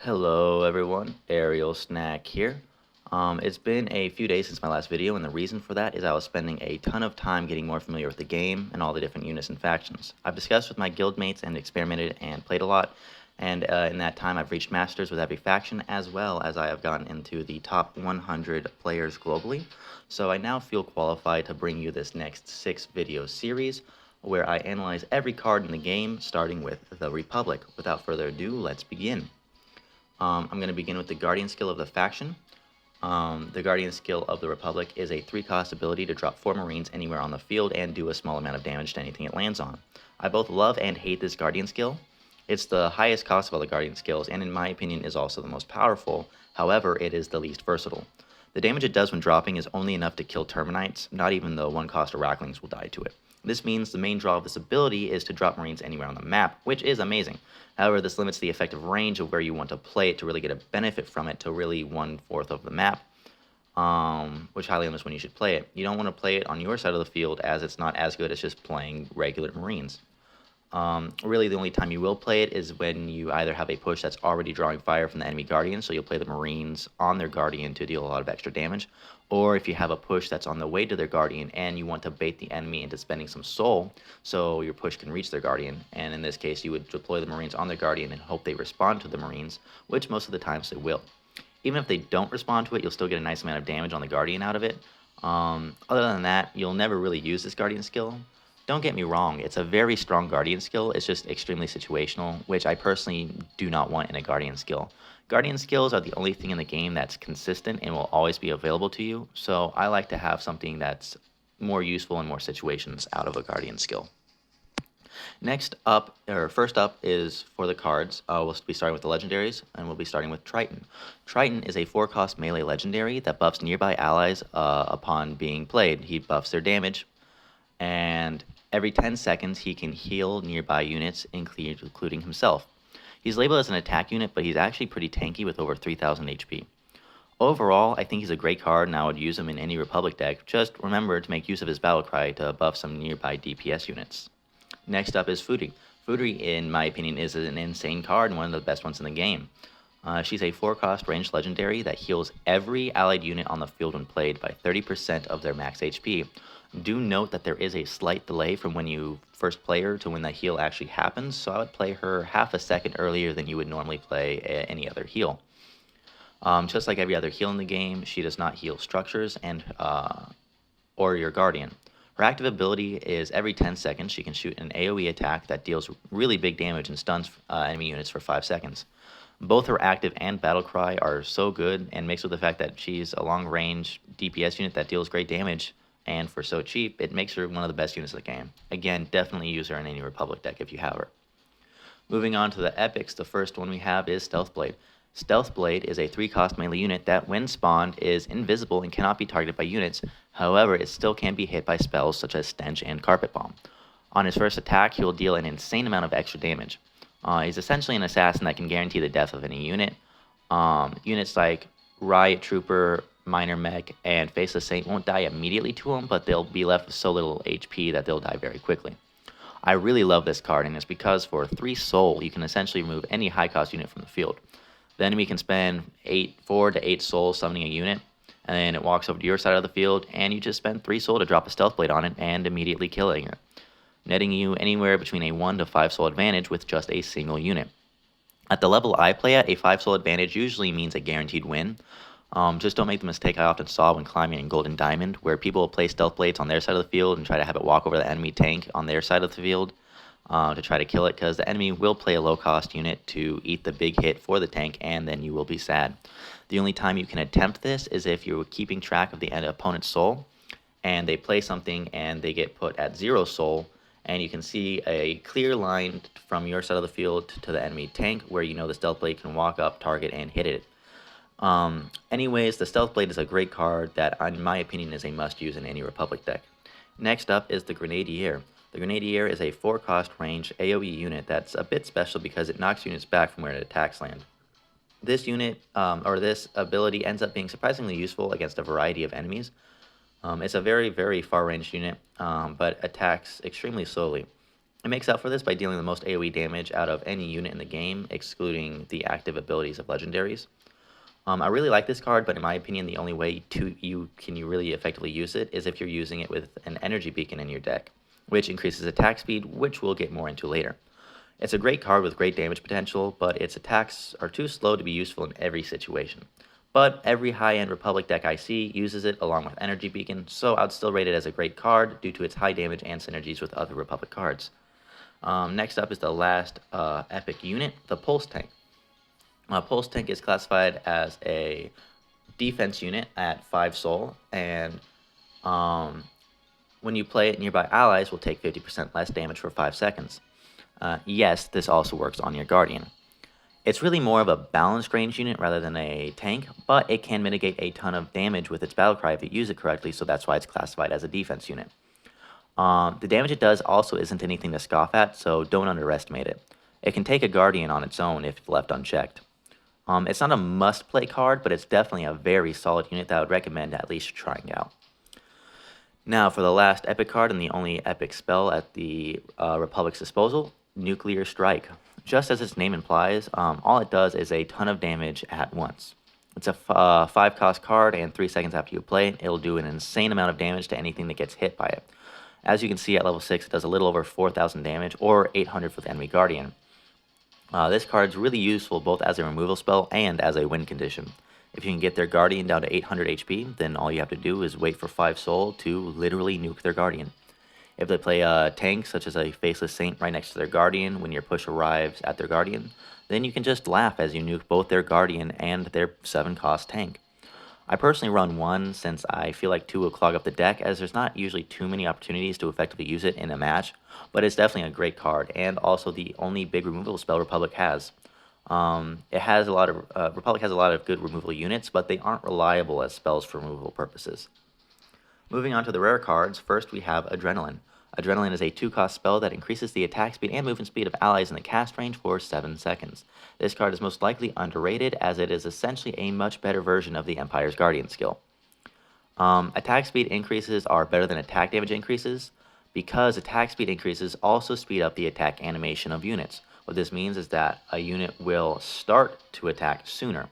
Hello everyone, Ariel Snack here. It's been a few days since my last video, and the reason for that is I was spending a ton of time getting more familiar with the game and all the different units and factions. I've discussed with my guildmates and experimented and played a lot, and in that time I've reached masters with every faction, as well as I have gotten into the top 100 players globally. So I now feel qualified to bring you this next 6 video series where I analyze every card in the game, starting with the Republic. Without further ado, let's begin. I'm going to begin with the Guardian skill of the faction. The Guardian skill of the Republic is a 3-cost ability to drop 4 Marines anywhere on the field and do a small amount of damage to anything it lands on. I both love and hate this Guardian skill. It's the highest cost of all the Guardian skills, and in my opinion is also the most powerful. However, it is the least versatile. The damage it does when dropping is only enough to kill Terminites, not even the 1-cost Arachlings will die to it. This means the main draw of this ability is to drop Marines anywhere on the map, which is amazing. However, this limits the effective range of where you want to play it to really get a benefit from it to really 1/4 of the map, which highly limits when you should play it. You don't want to play it on your side of the field as it's not as good as just playing regular Marines. Really, the only time you will play it is when you either have a push that's already drawing fire from the enemy Guardian, so you'll play the Marines on their Guardian to deal a lot of extra damage, or if you have a push that's on the way to their Guardian and you want to bait the enemy into spending some soul so your push can reach their Guardian, and in this case you would deploy the Marines on their Guardian and hope they respond to the Marines, which most of the times they will. Even if they don't respond to it, you'll still get a nice amount of damage on the Guardian out of it. Other than that, you'll never really use this Guardian skill. Don't get me wrong, it's a very strong Guardian skill, it's just extremely situational, which I personally do not want in a Guardian skill. Guardian skills are the only thing in the game that's consistent and will always be available to you, so I like to have something that's more useful in more situations out of a Guardian skill. Next up, or first up, is for the cards. We'll be starting with the legendaries, and we'll be starting with Triton. Triton is a 4-cost melee legendary that buffs nearby allies upon being played. He buffs their damage, and every 10 seconds he can heal nearby units, including himself. He's labeled as an attack unit, but he's actually pretty tanky with over 3,000 HP. Overall, I think he's a great card, and I would use him in any Republic deck. Just remember to make use of his battle cry to buff some nearby DPS units. Next up is Furi. Furi, in my opinion, is an insane card and one of the best ones in the game. She's a 4-cost ranged legendary that heals every allied unit on the field when played by 30% of their max HP. Do note that there is a slight delay from when you first play her to when the heal actually happens, so I would play her half a second earlier than you would normally play any other heal. Just like every other heal in the game, she does not heal structures and or your Guardian. Her active ability is every 10 seconds she can shoot an AoE attack that deals really big damage and stuns enemy units for 5 seconds. Both her active and battle cry are so good, and mixed with the fact that she's a long-range DPS unit that deals great damage, and for so cheap, it makes her one of the best units of the game. Again, definitely use her in any Republic deck if you have her. Moving on to the epics, the first one we have is Stealthblade. Stealthblade is a 3-cost melee unit that, when spawned, is invisible and cannot be targeted by units. However, it still can be hit by spells such as Stench and Carpet Bomb. On his first attack, he will deal an insane amount of extra damage. He's essentially an assassin that can guarantee the death of any unit. Units like Riot Trooper, Minor Mech, and Faceless Saint won't die immediately to him, but they'll be left with so little HP that they'll die very quickly. I really love this card, and it's because for 3 soul, you can essentially remove any high-cost unit from the field. The enemy can spend 4 to 8 souls summoning a unit, and then it walks over to your side of the field, and you just spend 3 soul to drop a stealth blade on it and immediately killing it, netting you anywhere between a 1 to 5 soul advantage with just a single unit. At the level I play at, a 5 soul advantage usually means a guaranteed win. Just don't make the mistake I often saw when climbing in Golden Diamond, where people will place stealth blades on their side of the field and try to have it walk over the enemy tank on their side of the field to try to kill it, because the enemy will play a low-cost unit to eat the big hit for the tank, and then you will be sad. The only time you can attempt this is if you're keeping track of the opponent's soul, and they play something and they get put at 0 soul, and you can see a clear line from your side of the field to the enemy tank where you know the stealth blade can walk up, target, and hit it. Anyways, the Stealth Blade is a great card that, in my opinion, is a must-use in any Republic deck. Next up is the Grenadier. The Grenadier is a 4-cost range AoE unit that's a bit special because it knocks units back from where it attacks land. This unit, or this ability, ends up being surprisingly useful against a variety of enemies. It's a very, very far-range unit, but attacks extremely slowly. It makes up for this by dealing the most AoE damage out of any unit in the game, excluding the active abilities of legendaries. I really like this card, but in my opinion, the only way you can really effectively use it is if you're using it with an energy beacon in your deck, which increases attack speed, which we'll get more into later. It's a great card with great damage potential, but its attacks are too slow to be useful in every situation. But every high-end Republic deck I see uses it along with Energy Beacon, so I'd still rate it as a great card due to its high damage and synergies with other Republic cards. Next up is the last epic unit, the Pulse Tank. Pulse Tank is classified as a defense unit at 5 soul, and when you play it, nearby allies will take 50% less damage for 5 seconds. Yes, this also works on your Guardian. It's really more of a balanced range unit rather than a tank, but it can mitigate a ton of damage with its battle cry if you use it correctly, so that's why it's classified as a defense unit. The damage it does also isn't anything to scoff at, so don't underestimate it. It can take a Guardian on its own if left unchecked. It's not a must-play card, but it's definitely a very solid unit that I would recommend at least trying out. Now for the last epic card and the only epic spell at the Republic's disposal, Nuclear Strike. Just as its name implies, all it does is a ton of damage at once. It's a 5-cost card, and 3 seconds after you play it, it'll do an insane amount of damage to anything that gets hit by it. As you can see at level 6, it does a little over 4,000 damage, or 800 for the enemy Guardian. This card is really useful both as a removal spell and as a win condition. If you can get their Guardian down to 800 HP, then all you have to do is wait for 5 soul to literally nuke their Guardian. If they play a tank, such as a Faceless Saint right next to their Guardian when your push arrives at their Guardian, then you can just laugh as you nuke both their Guardian and their 7-cost tank. I personally run 1 since I feel like 2 will clog up the deck, as there's not usually too many opportunities to effectively use it in a match, but it's definitely a great card, and also the only big removal spell Republic has. Republic has a lot of good removal units, but they aren't reliable as spells for removal purposes. Moving on to the rare cards, first we have Adrenaline. Adrenaline is a 2-cost spell that increases the attack speed and movement speed of allies in the cast range for 7 seconds. This card is most likely underrated, as it is essentially a much better version of the Empire's Guardian skill. Attack speed increases are better than attack damage increases, because attack speed increases also speed up the attack animation of units. What this means is that a unit will start to attack sooner.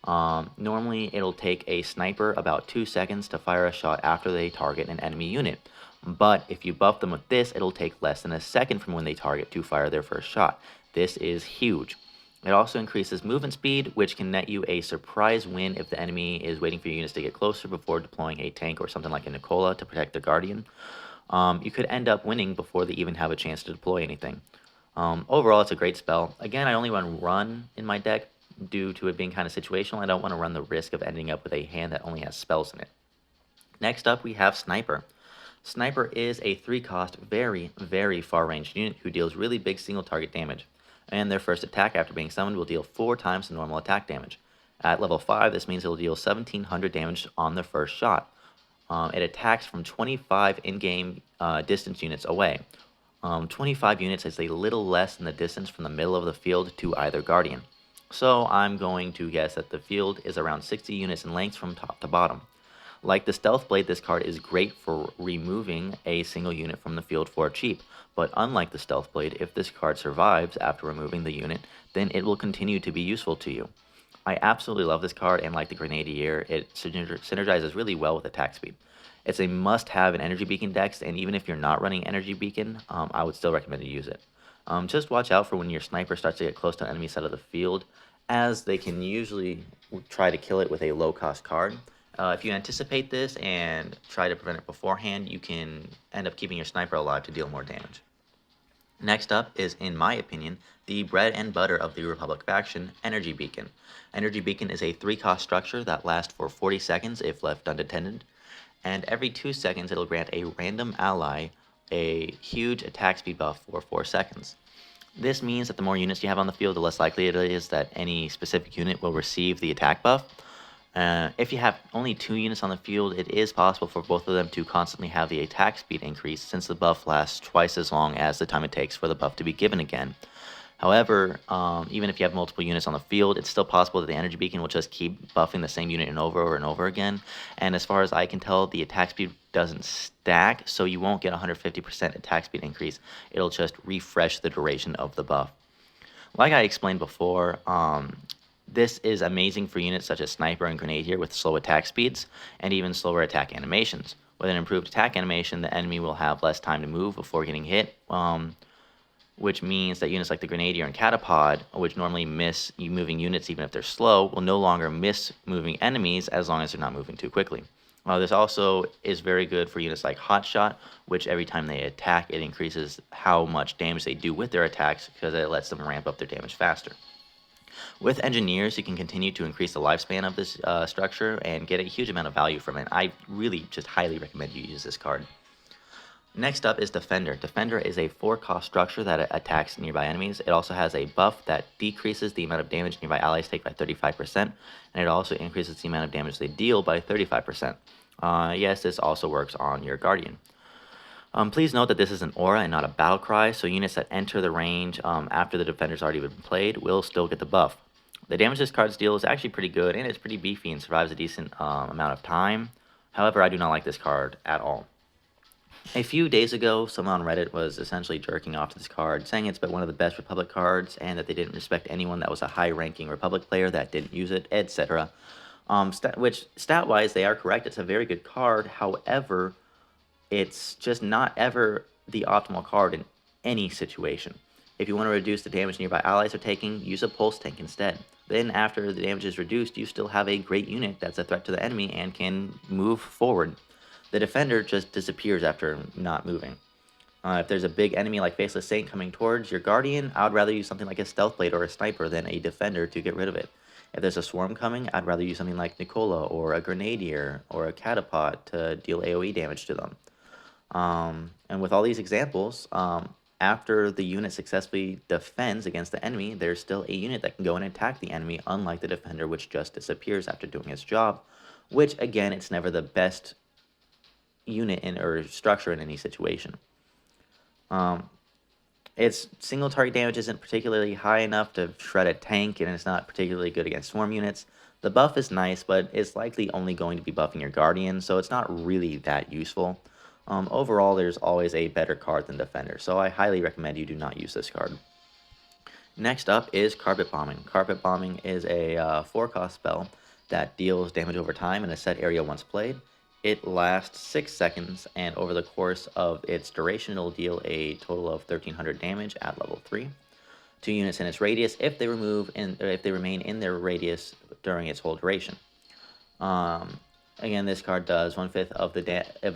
Normally, it'll take a sniper about 2 seconds to fire a shot after they target an enemy unit. But if you buff them with this, it'll take less than a second from when they target to fire their first shot. This is huge. It also increases movement speed, which can net you a surprise win if the enemy is waiting for your units to get closer before deploying a tank or something like a Nicola to protect their Guardian. You could end up winning before they even have a chance to deploy anything. Overall, it's a great spell. Again, I only run in my deck due to it being kind of situational. I don't want to run the risk of ending up with a hand that only has spells in it. Next up, we have Sniper. Sniper is a 3-cost, very, very far-ranged unit who deals really big single-target damage, and their first attack after being summoned will deal 4 times the normal attack damage. At level 5, this means it will deal 1,700 damage on their first shot. It attacks from 25 in-game distance units away. 25 units is a little less than the distance from the middle of the field to either Guardian. So I'm going to guess that the field is around 60 units in length from top to bottom. Like the Stealth Blade, this card is great for removing a single unit from the field for cheap, but unlike the Stealth Blade, if this card survives after removing the unit, then it will continue to be useful to you. I absolutely love this card, and like the Grenadier, it synergizes really well with attack speed. It's a must-have in Energy Beacon decks, and even if you're not running Energy Beacon, I would still recommend to use it. Just watch out for when your sniper starts to get close to the enemy side of the field, as they can usually try to kill it with a low-cost card. If you anticipate this and try to prevent it beforehand, you can end up keeping your sniper alive to deal more damage. Next up is, in my opinion, the bread and butter of the Republic faction, Energy Beacon. Energy Beacon is a 3-cost structure that lasts for 40 seconds if left unattended, and every 2 seconds it'll grant a random ally a huge attack speed buff for 4 seconds. This means that the more units you have on the field, the less likely it is that any specific unit will receive the attack buff. If you have only 2 units on the field, it is possible for both of them to constantly have the attack speed increase, since the buff lasts twice as long as the time it takes for the buff to be given again. However, even if you have multiple units on the field, it's still possible that the energy beacon will just keep buffing the same unit over and over again. And as far as I can tell, the attack speed doesn't stack, so you won't get 150% attack speed increase. It'll just refresh the duration of the buff. Like I explained before, this is amazing for units such as Sniper and Grenadier with slow attack speeds and even slower attack animations. With an improved attack animation, the enemy will have less time to move before getting hit, which means that units like the Grenadier and Catapod, which normally miss moving units even if they're slow, will no longer miss moving enemies as long as they're not moving too quickly. This also is very good for units like Hotshot, which every time they attack, it increases how much damage they do with their attacks because it lets them ramp up their damage faster. With Engineers, you can continue to increase the lifespan of this structure and get a huge amount of value from it. I really just highly recommend you use this card. Next up is Defender. Defender is a 4-cost structure that attacks nearby enemies. It also has a buff that decreases the amount of damage nearby allies take by 35%, and it also increases the amount of damage they deal by 35%. Yes, this also works on your Guardian. Please note that this is an aura and not a battle cry, so units that enter the range after the Defender's already been played will still get the buff. The damage this card deals is actually pretty good, and it's pretty beefy and survives a decent amount of time. However, I do not like this card at all. A few days ago, someone on Reddit was essentially jerking off to this card, saying it's been one of the best Republic cards, and that they didn't respect anyone that was a high-ranking Republic player that didn't use it, etc. Which, stat-wise, they are correct. It's a very good card. However, it's just not ever the optimal card in any situation. If you want to reduce the damage nearby allies are taking, use a pulse tank instead. Then, after the damage is reduced, you still have a great unit that's a threat to the enemy and can move forward. The Defender just disappears after not moving. If there's a big enemy like Faceless Saint coming towards your Guardian, I would rather use something like a Stealth Blade or a Sniper than a Defender to get rid of it. If there's a Swarm coming, I'd rather use something like Nicola or a Grenadier or a Catapod to deal AoE damage to them. And with all these examples, after the unit successfully defends against the enemy, there's still a unit that can go and attack the enemy, unlike the Defender, which just disappears after doing its job, which, again, it's never the best unit or structure in any situation. Its single target damage isn't particularly high enough to shred a tank, and it's not particularly good against swarm units. The buff is nice, but it's likely only going to be buffing your Guardian, so it's not really that useful. Overall, there's always a better card than Defender, so I highly recommend you do not use this card. Next up is Carpet Bombing. Carpet Bombing is a 4-cost spell that deals damage over time in a set area once played. It lasts 6 seconds, and over the course of its duration, it'll deal a total of 1,300 damage at level 3. 2 units in its radius if they remain in their radius during its whole duration. Again, this card does 1/5 of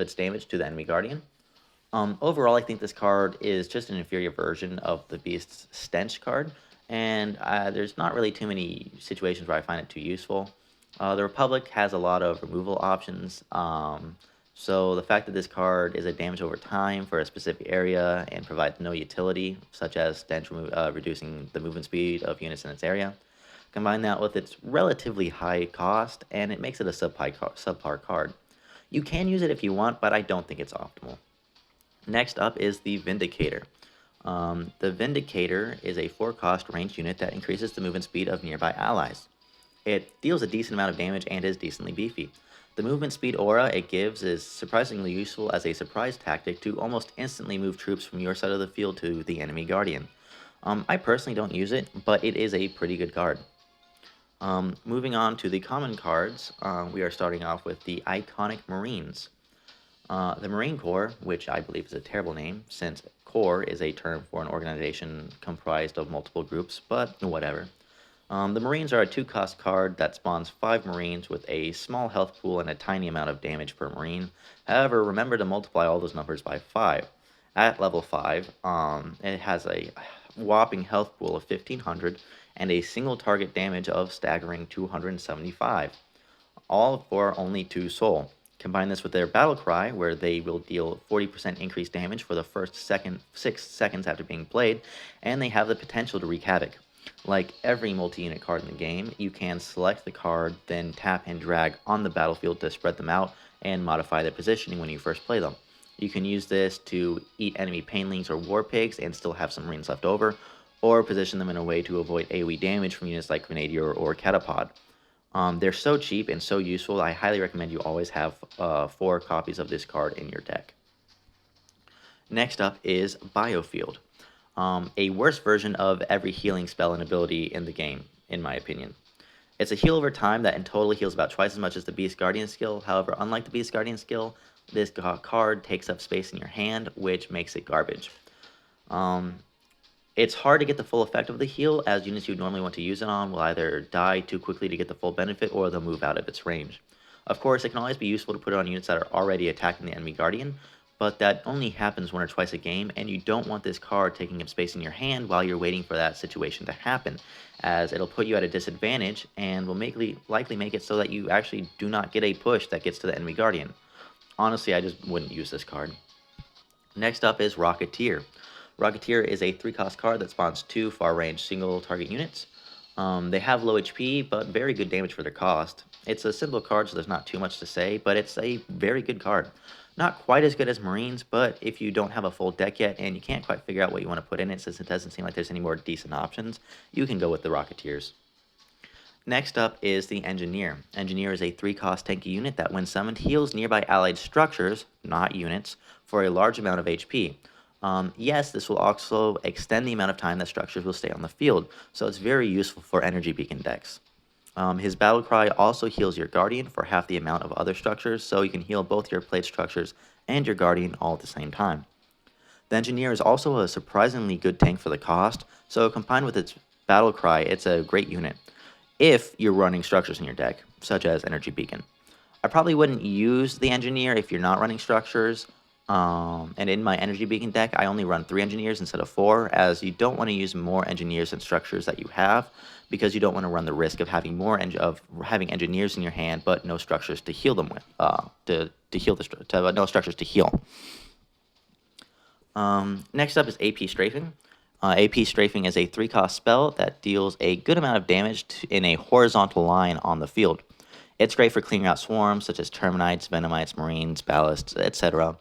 its damage to the enemy Guardian. Overall, I think this card is just an inferior version of the Beast's Stench card, and there's not really too many situations where I find it too useful. The Republic has a lot of removal options, so the fact that this card is a damage over time for a specific area and provides no utility, such as Stench reducing the movement speed of units in its area, combine that with its relatively high cost, and it makes it a subpar card. You can use it if you want, but I don't think it's optimal. Next up is the Vindicator. The Vindicator is a 4-cost ranged unit that increases the movement speed of nearby allies. It deals a decent amount of damage and is decently beefy. The movement speed aura it gives is surprisingly useful as a surprise tactic to almost instantly move troops from your side of the field to the enemy Guardian. I personally don't use it, but it is a pretty good card. Moving on to the common cards, we are starting off with the Iconic Marines. The Marine Corps, which I believe is a terrible name, since Corps is a term for an organization comprised of multiple groups, but whatever. The Marines are a 2-cost card that spawns 5 Marines with a small health pool and a tiny amount of damage per Marine. However, remember to multiply all those numbers by 5. At level 5, it has a whopping health pool of 1,500 and a single target damage of staggering 275, all for only 2 soul. Combine this with their battle cry, where they will deal 40% increased damage for the first 6 seconds after being played, and they have the potential to wreak havoc. Like every multi-unit card in the game, you can select the card, then tap and drag on the battlefield to spread them out and modify their positioning when you first play them. You can use this to eat enemy painlings or war pigs and still have some Marines left over, or position them in a way to avoid AoE damage from units like Grenadier or Catapod. They're so cheap and so useful, I highly recommend you always have 4 copies of this card in your deck. Next up is Biofield, a worse version of every healing spell and ability in the game, in my opinion. It's a heal over time that in total heals about twice as much as the Beast Guardian skill. However, unlike the Beast Guardian skill, this card takes up space in your hand, which makes it garbage. It's hard to get the full effect of the heal, as units you normally want to use it on will either die too quickly to get the full benefit, or they'll move out of its range. Of course, it can always be useful to put it on units that are already attacking the enemy Guardian, but that only happens 1 or twice a game, and you don't want this card taking up space in your hand while you're waiting for that situation to happen, as it'll put you at a disadvantage and will likely make it so that you actually do not get a push that gets to the enemy Guardian. Honestly, I just wouldn't use this card. Next up is Rocketeer. Rocketeer is a 3-cost card that spawns 2 far-range single-target units. They have low HP, but very good damage for their cost. It's a simple card, so there's not too much to say, but it's a very good card. Not quite as good as Marines, but if you don't have a full deck yet and you can't quite figure out what you want to put in it, since it doesn't seem like there's any more decent options, you can go with the Rocketeers. Next up is the Engineer. Engineer is a 3-cost tanky unit that, when summoned, heals nearby allied structures, not units, for a large amount of HP. Yes, this will also extend the amount of time that structures will stay on the field, so it's very useful for energy beacon decks. His battle cry also heals your Guardian for half the amount of other structures, so you can heal both your plate structures and your Guardian all at the same time. The Engineer is also a surprisingly good tank for the cost, so combined with its battle cry, it's a great unit if you're running structures in your deck, such as Energy Beacon. I probably wouldn't use the Engineer if you're not running structures, and in my Energy Beacon deck, I only run 3 Engineers instead of 4, as you don't want to use more Engineers than structures that you have, because you don't want to run the risk of having having Engineers in your hand, but no structures to heal them with, no structures to heal. Next up is AP Strafing. AP Strafing is a 3-cost spell that deals a good amount of damage in a horizontal line on the field. It's great for clearing out swarms such as Terminites, Venomites, Marines, Ballasts, etc.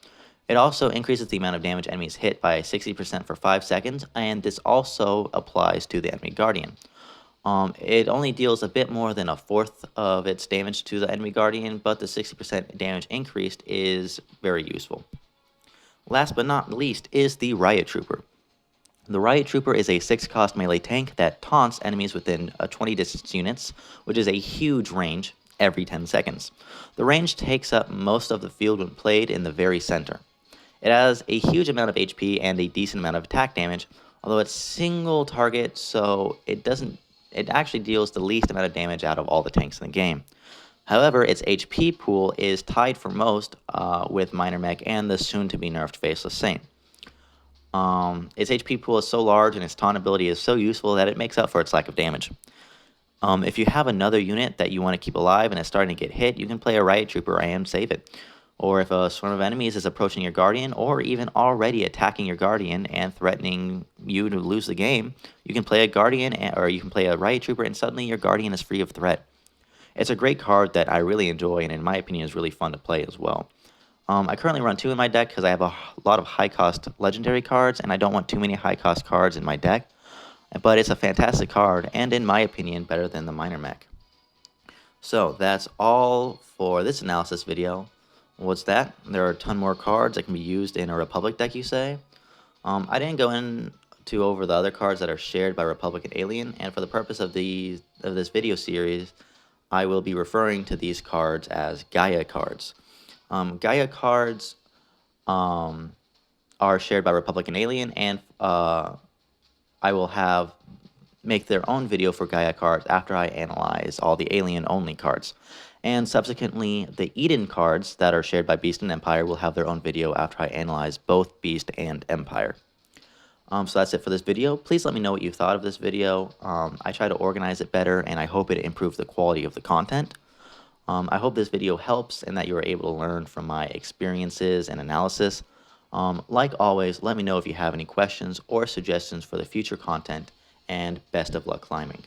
It also increases the amount of damage enemies hit by 60% for 5 seconds, and this also applies to the enemy Guardian. It only deals a bit more than 1/4 of its damage to the enemy Guardian, but the 60% damage increased is very useful. Last but not least is the Riot Trooper. The Riot Trooper is a 6-cost melee tank that taunts enemies within 20 distance units, which is a huge range, every 10 seconds. The range takes up most of the field when played in the very center. It has a huge amount of HP and a decent amount of attack damage, although it's single target, so it actually deals the least amount of damage out of all the tanks in the game. However, its HP pool is tied for most with Minor Mech and the soon-to-be nerfed Faceless Saint. Its HP pool is so large and its taunt ability is so useful that it makes up for its lack of damage. If you have another unit that you want to keep alive and it's starting to get hit, you can play a Riot Trooper and save it. Or if a swarm of enemies is approaching your Guardian, or even already attacking your Guardian and threatening you to lose the game, you can play a Guardian, or you can play a Riot Trooper, and suddenly your Guardian is free of threat. It's a great card that I really enjoy, and in my opinion is really fun to play as well. I currently run 2 in my deck because I have a lot of high-cost legendary cards, and I don't want too many high-cost cards in my deck. But it's a fantastic card, and in my opinion, better than the Minor Mech. So that's all for this analysis video. What's that? There are a ton more cards that can be used in a Republic deck, you say? I didn't go into over the other cards that are shared by Republic and Alien, and for the purpose of this video series, I will be referring to these cards as Gaia cards. Gaia cards are shared by Republic and Alien, and I will make their own video for Gaia cards after I analyze all the Alien-only cards. And subsequently, the Eden cards that are shared by Beast and Empire will have their own video after I analyze both Beast and Empire. So that's it for this video. Please let me know what you thought of this video. I try to organize it better, and I hope it improves the quality of the content. I hope this video helps and that you are able to learn from my experiences and analysis. Like always, let me know if you have any questions or suggestions for the future content, and best of luck climbing.